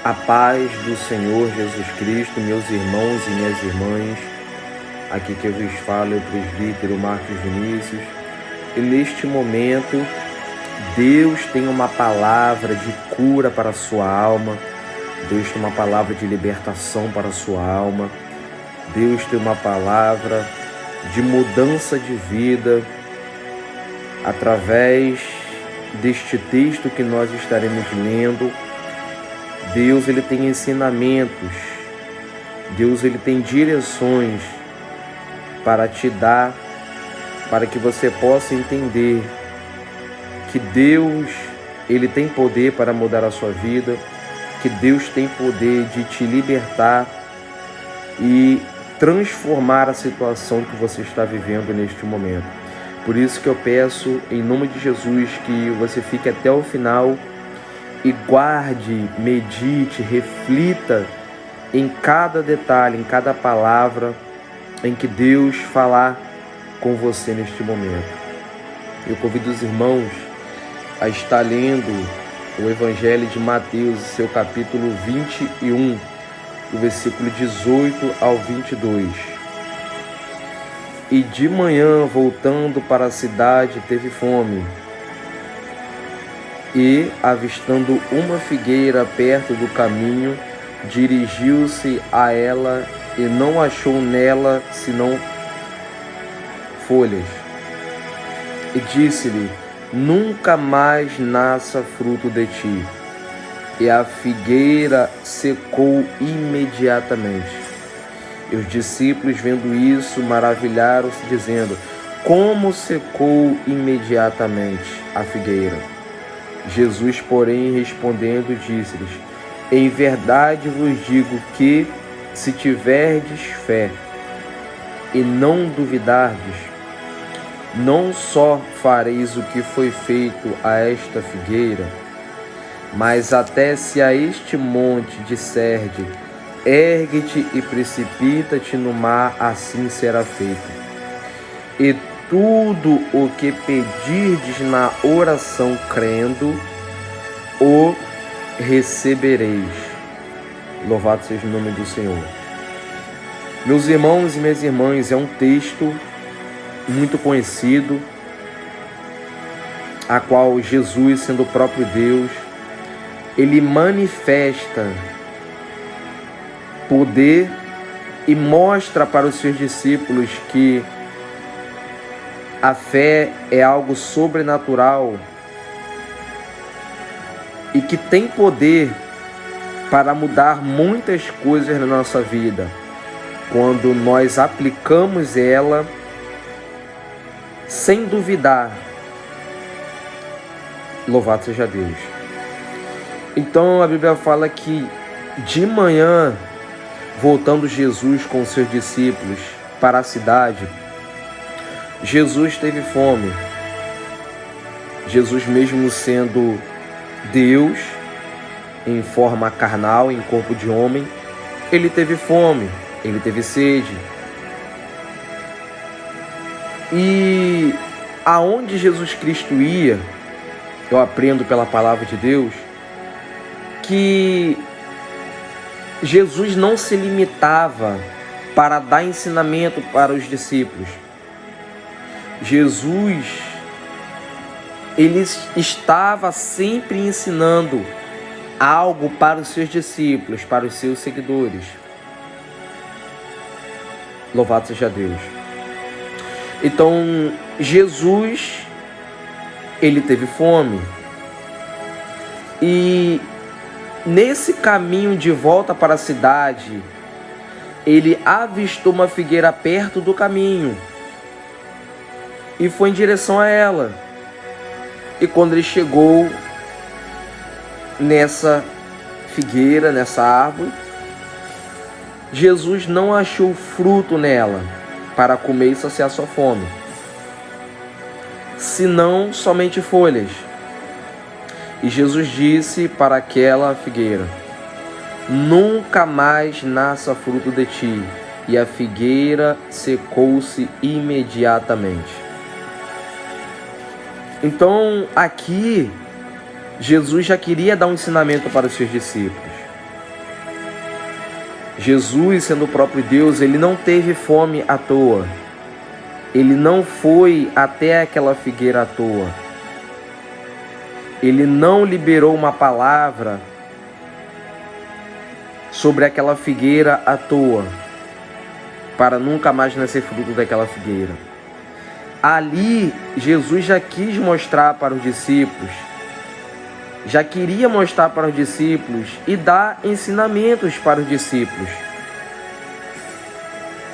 A paz do Senhor Jesus Cristo, meus irmãos e minhas irmãs. Aqui que eu vos falo é o presbítero Marcos Vinícius. E neste momento, Deus tem uma palavra de cura para a sua alma. Deus tem uma palavra de libertação para a sua alma. Deus tem uma palavra de mudança de vida através deste texto que nós estaremos lendo. Deus, ele tem ensinamentos, Deus, ele tem direções para te dar, para que você possa entender que Deus, ele tem poder para mudar a sua vida, que Deus tem poder de te libertar e transformar a situação que você está vivendo neste momento. Por isso que eu peço, em nome de Jesus, que você fique até o final e guarde, medite, reflita em cada detalhe, em cada palavra em que Deus falar com você neste momento. Eu convido os irmãos a estar lendo o Evangelho de Mateus, seu capítulo 21, do versículo 18 ao 22. E de manhã, voltando para a cidade, teve fome. E, avistando uma figueira perto do caminho, dirigiu-se a ela e não achou nela senão folhas. E disse-lhe: nunca mais nasça fruto de ti. E a figueira secou imediatamente. E os discípulos, vendo isso, maravilharam-se, dizendo: como secou imediatamente a figueira? Jesus, porém, respondendo, disse-lhes: em verdade vos digo que, se tiverdes fé e não duvidardes, não só fareis o que foi feito a esta figueira, mas até se a este monte disserdes: ergue-te e precipita-te no mar, assim será feito. E tudo o que pedirdes na oração crendo, o recebereis. Louvado seja o nome do Senhor. Meus irmãos e minhas irmãs, é um texto muito conhecido, a qual Jesus, sendo o próprio Deus, ele manifesta poder e mostra para os seus discípulos que a fé é algo sobrenatural e que tem poder para mudar muitas coisas na nossa vida, quando nós aplicamos ela sem duvidar. Louvado seja Deus. Então a Bíblia fala que de manhã, voltando Jesus com os seus discípulos para a cidade, Jesus teve fome. Jesus, mesmo sendo Deus, em forma carnal, em corpo de homem, ele teve fome, ele teve sede. E aonde Jesus Cristo ia, eu aprendo pela palavra de Deus, que Jesus não se limitava para dar ensinamento para os discípulos. Jesus, ele estava sempre ensinando algo para os seus discípulos, para os seus seguidores. Louvado seja Deus. Então, Jesus, ele teve fome. E nesse caminho de volta para a cidade, ele avistou uma figueira perto do caminho e foi em direção a ela. E quando ele chegou nessa figueira, nessa árvore, Jesus não achou fruto nela para comer e saciar sua fome, senão somente folhas. E Jesus disse para aquela figueira: nunca mais nasça fruto de ti. E a figueira secou-se imediatamente. Então, aqui, Jesus já queria dar um ensinamento para os seus discípulos. Jesus, sendo o próprio Deus, ele não teve fome à toa. Ele não foi até aquela figueira à toa. Ele não liberou uma palavra sobre aquela figueira à toa, para nunca mais nascer fruto daquela figueira. Ali, Jesus já quis mostrar para os discípulos, já queria mostrar para os discípulos e dar ensinamentos para os discípulos.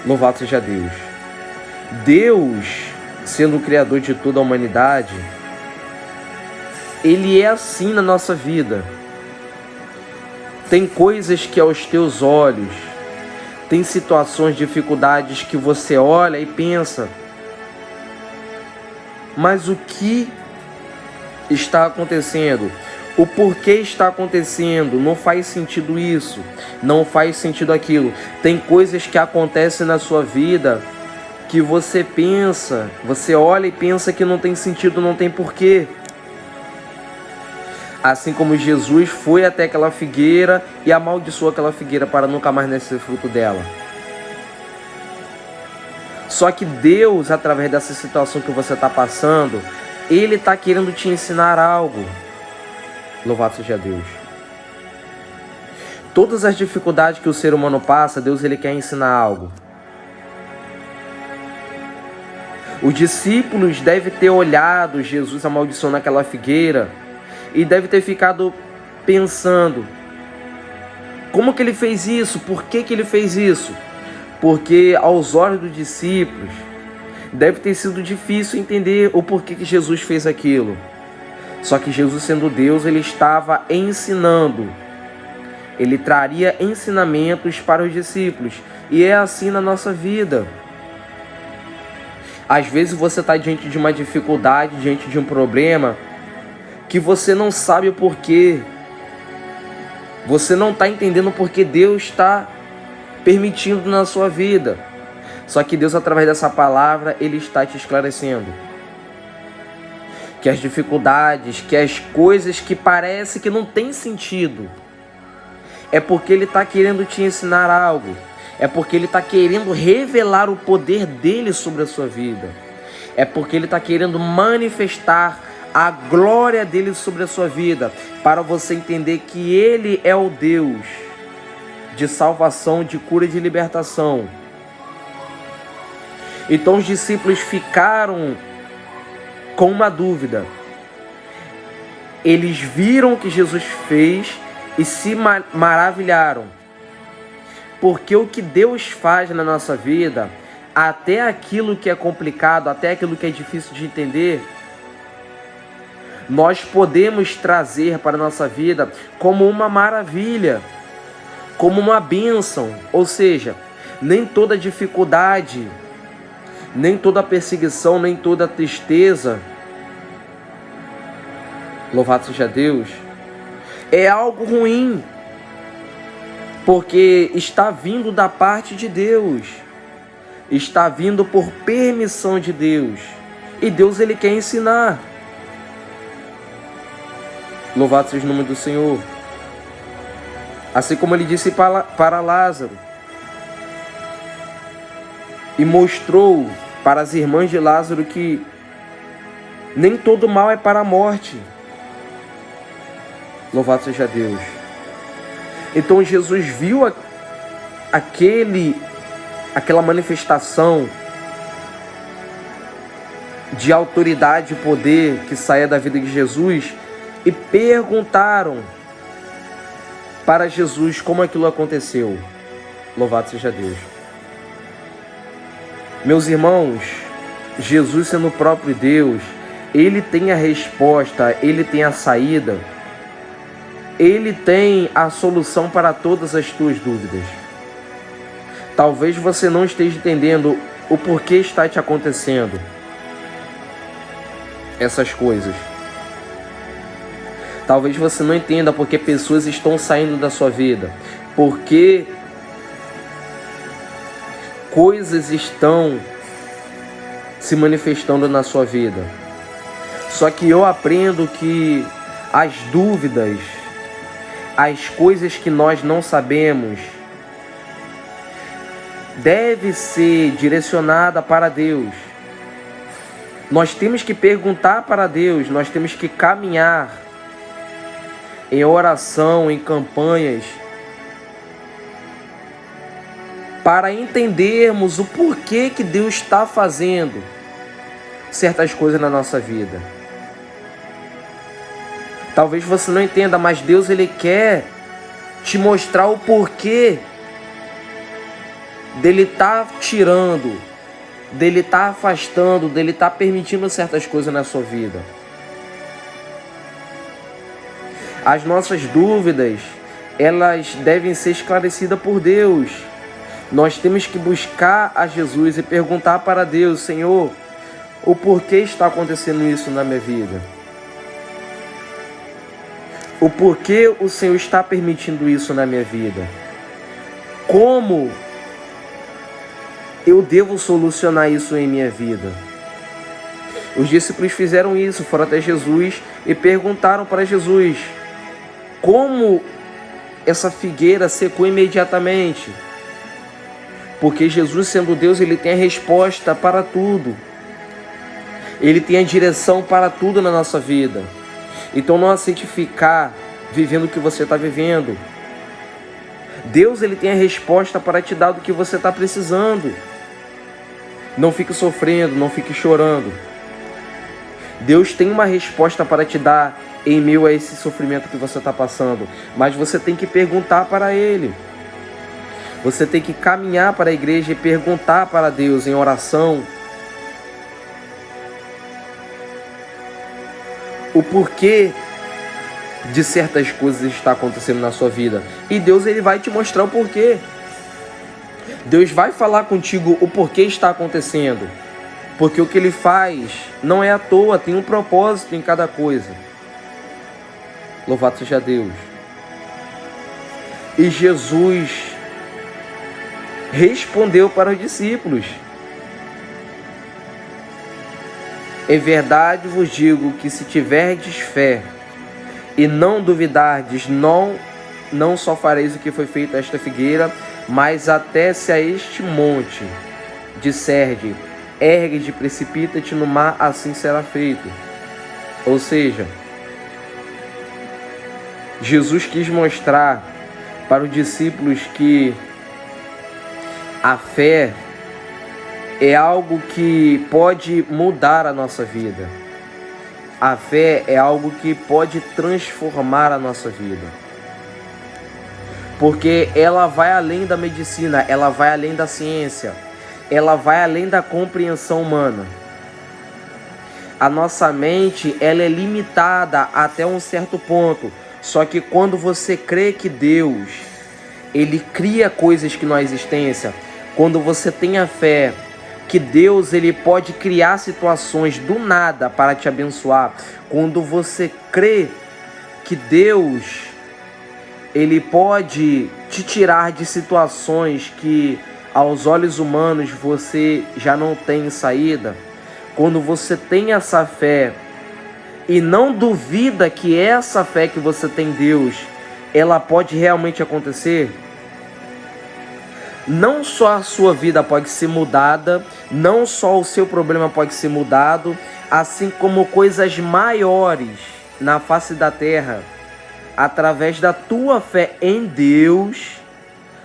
Louvado seja Deus. Deus, sendo o Criador de toda a humanidade, Ele é assim na nossa vida. Tem coisas que aos teus olhos, tem situações, dificuldades que você olha e pensa, mas o que está acontecendo? O porquê está acontecendo? Não faz sentido isso, não faz sentido aquilo. Tem coisas que acontecem na sua vida que você pensa, você olha e pensa que não tem sentido, não tem porquê. Assim como Jesus foi até aquela figueira e amaldiçoou aquela figueira para nunca mais nascer fruto dela. Só que Deus, através dessa situação que você está passando, Ele está querendo te ensinar algo. Louvado seja Deus. Todas as dificuldades que o ser humano passa, Deus ele quer ensinar algo. Os discípulos devem ter olhado Jesus amaldiçoando aquela figueira e deve ter ficado pensando, como que ele fez isso? Por que que ele fez isso? Porque aos olhos dos discípulos deve ter sido difícil entender o porquê que Jesus fez aquilo. Só que Jesus, sendo Deus, ele estava ensinando. Ele traria ensinamentos para os discípulos. E é assim na nossa vida. Às vezes você está diante de uma dificuldade, diante de um problema, que você não sabe o porquê. Você não está entendendo o porquê Deus está permitindo na sua vida. Só que Deus, através dessa palavra, Ele está te esclarecendo. Que as dificuldades, que as coisas que parece que não tem sentido, é porque Ele está querendo te ensinar algo. É porque Ele está querendo revelar o poder dEle sobre a sua vida. É porque Ele está querendo manifestar a glória dEle sobre a sua vida, para você entender que Ele é o Deus de salvação, de cura e de libertação. Então os discípulos ficaram com uma dúvida. Eles viram o que Jesus fez e se maravilharam. Porque o que Deus faz na nossa vida, até aquilo que é complicado, até aquilo que é difícil de entender, nós podemos trazer para a nossa vida como uma maravilha, como uma bênção. Ou seja, nem toda dificuldade, nem toda perseguição, nem toda tristeza, louvado seja Deus, é algo ruim, porque está vindo da parte de Deus, está vindo por permissão de Deus, e Deus ele quer ensinar. Louvado seja o nome do Senhor. Assim como ele disse para Lázaro, e mostrou para as irmãs de Lázaro que nem todo mal é para a morte. Louvado seja Deus. Então Jesus viu aquela manifestação de autoridade e poder que saía da vida de Jesus e perguntaram para Jesus como aquilo aconteceu. Louvado seja Deus. Meus irmãos, Jesus sendo o próprio Deus, Ele tem a resposta, Ele tem a saída, Ele tem a solução para todas as tuas dúvidas. Talvez você não esteja entendendo o porquê está te acontecendo essas coisas. Talvez você não entenda porque pessoas estão saindo da sua vida, porque coisas estão se manifestando na sua vida. Só que eu aprendo que as dúvidas, as coisas que nós não sabemos, deve ser direcionada para Deus. Nós temos que perguntar para Deus, nós temos que caminhar em oração, em campanhas, para entendermos o porquê que Deus está fazendo certas coisas na nossa vida. Talvez você não entenda, mas Deus, Ele quer te mostrar o porquê dele estar tirando, dele estar afastando, dele estar permitindo certas coisas na sua vida. As nossas dúvidas, elas devem ser esclarecidas por Deus. Nós temos que buscar a Jesus e perguntar para Deus: Senhor, o porquê está acontecendo isso na minha vida? O porquê o Senhor está permitindo isso na minha vida? Como eu devo solucionar isso em minha vida? Os discípulos fizeram isso, foram até Jesus e perguntaram para Jesus como essa figueira secou imediatamente. Porque Jesus, sendo Deus, Ele tem a resposta para tudo. Ele tem a direção para tudo na nossa vida. Então não aceite ficar vivendo o que você está vivendo. Deus, Ele tem a resposta para te dar do que você está precisando. Não fique sofrendo, não fique chorando. Deus tem uma resposta para te dar em meio a esse sofrimento que você está passando. Mas você tem que perguntar para Ele. Você tem que caminhar para a igreja e perguntar para Deus em oração o porquê de certas coisas está acontecendo na sua vida. E Deus, Ele vai te mostrar o porquê. Deus vai falar contigo o porquê está acontecendo. Porque o que Ele faz não é à toa, tem um propósito em cada coisa. Louvado seja Deus. E Jesus respondeu para os discípulos: em verdade vos digo que se tiverdes fé e não duvidardes, não só fareis o que foi feito a esta figueira, mas até se a este monte disserdes, ergue-te, precipita-te no mar, assim será feito. Ou seja, Jesus quis mostrar para os discípulos que a fé é algo que pode mudar a nossa vida. A fé é algo que pode transformar a nossa vida. Porque ela vai além da medicina, ela vai além da ciência, ela vai além da compreensão humana. A nossa mente, ela é limitada até um certo ponto. Só que quando você crê que Deus, Ele cria coisas que não há existência, quando você tem a fé que Deus, Ele pode criar situações do nada para te abençoar, quando você crê que Deus, Ele pode te tirar de situações que aos olhos humanos você já não tem saída, quando você tem essa fé e não duvida que essa fé que você tem em Deus, ela pode realmente acontecer, não só a sua vida pode ser mudada, não só o seu problema pode ser mudado, assim como coisas maiores na face da terra, através da tua fé em Deus,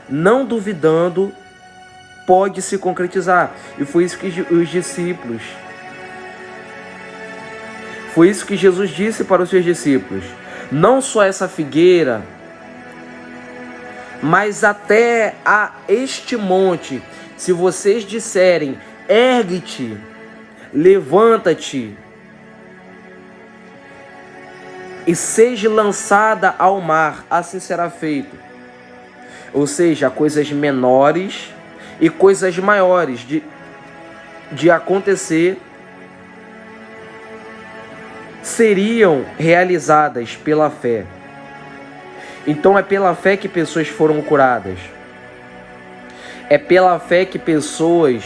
não duvidando, pode se concretizar. E foi isso que os discípulos, foi isso que Jesus disse para os seus discípulos: não só essa figueira, mas até a este monte, se vocês disserem, ergue-te, levanta-te e seja lançada ao mar, assim será feito. Ou seja, coisas menores e coisas maiores de acontecer seriam realizadas pela fé. Então é pela fé que pessoas foram curadas. É pela fé que pessoas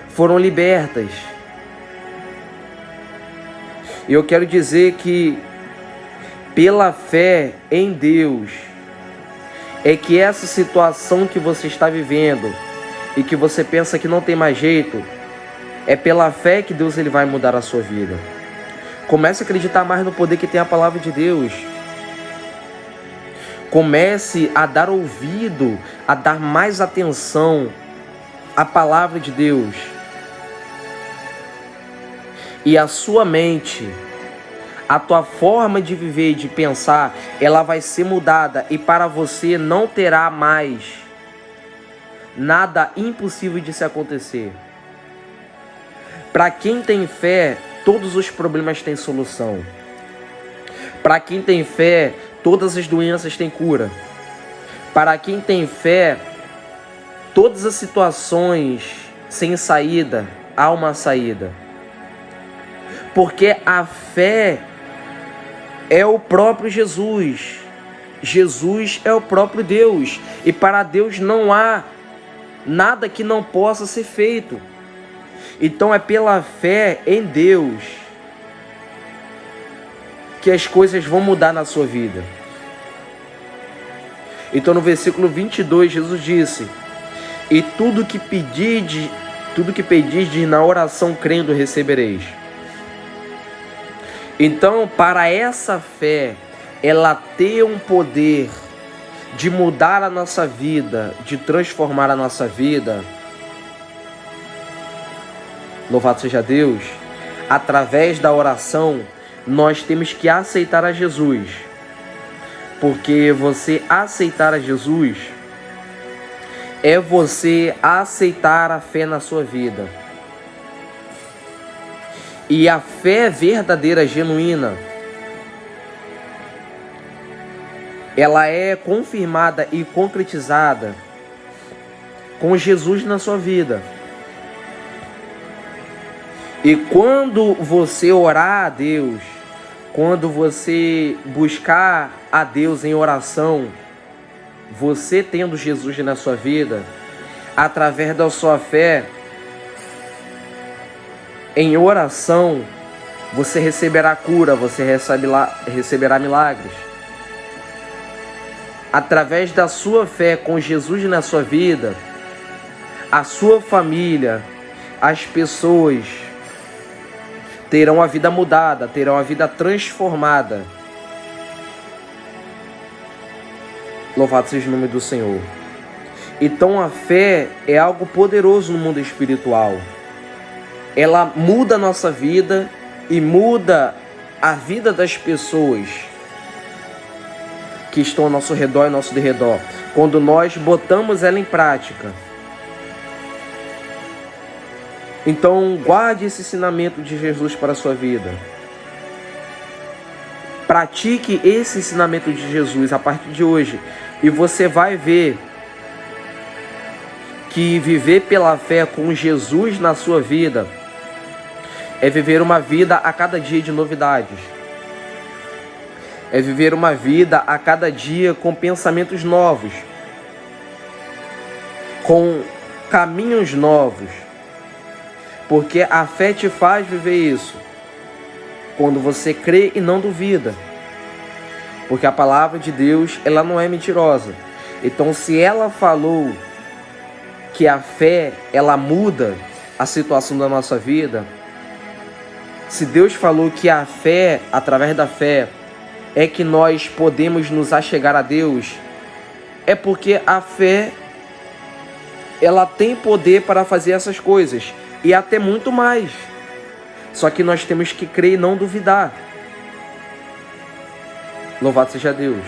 foram libertas. E eu quero dizer que pela fé em Deus é que essa situação que você está vivendo e que você pensa que não tem mais jeito, é pela fé que Deus ele vai mudar a sua vida. Comece a acreditar mais no poder que tem a palavra de Deus. Comece a dar ouvido, a dar mais atenção à palavra de Deus. E a sua mente, a tua forma de viver, de pensar, ela vai ser mudada e para você não terá mais nada impossível de se acontecer. Para quem tem fé, todos os problemas têm solução. Para quem tem fé, todas as doenças têm cura. Para quem tem fé, todas as situações sem saída, há uma saída. Porque a fé é o próprio Jesus. Jesus é o próprio Deus. E para Deus não há nada que não possa ser feito. Então é pela fé em Deus que as coisas vão mudar na sua vida. Então no versículo 22, Jesus disse: e tudo que pedirdes na oração crendo recebereis. Então, para essa fé, ela ter um poder de mudar a nossa vida, de transformar a nossa vida, louvado seja Deus, através da oração, nós temos que aceitar a Jesus. Porque você aceitar a Jesus é você aceitar a fé na sua vida. E a fé verdadeira, genuína, ela é confirmada e concretizada com Jesus na sua vida. E quando você orar a Deus, quando você buscar a Deus em oração, você tendo Jesus na sua vida, através da sua fé, em oração, você receberá cura, você receberá milagres. Através da sua fé com Jesus na sua vida, a sua família, as pessoas terão a vida mudada, terão a vida transformada. Louvado seja o nome do Senhor. Então a fé é algo poderoso no mundo espiritual. Ela muda a nossa vida e muda a vida das pessoas que estão ao nosso redor e ao nosso derredor, quando nós botamos ela em prática. Então, guarde esse ensinamento de Jesus para a sua vida. Pratique esse ensinamento de Jesus a partir de hoje. E você vai ver que viver pela fé com Jesus na sua vida é viver uma vida a cada dia de novidades. É viver uma vida a cada dia com pensamentos novos, com caminhos novos. Porque a fé te faz viver isso. Quando você crê e não duvida. Porque a palavra de Deus, ela não é mentirosa. Então, se ela falou que a fé, ela muda a situação da nossa vida, se Deus falou que a fé, através da fé, é que nós podemos nos achegar a Deus, é porque a fé, ela tem poder para fazer essas coisas. E até muito mais. Só que nós temos que crer e não duvidar. Louvado seja Deus.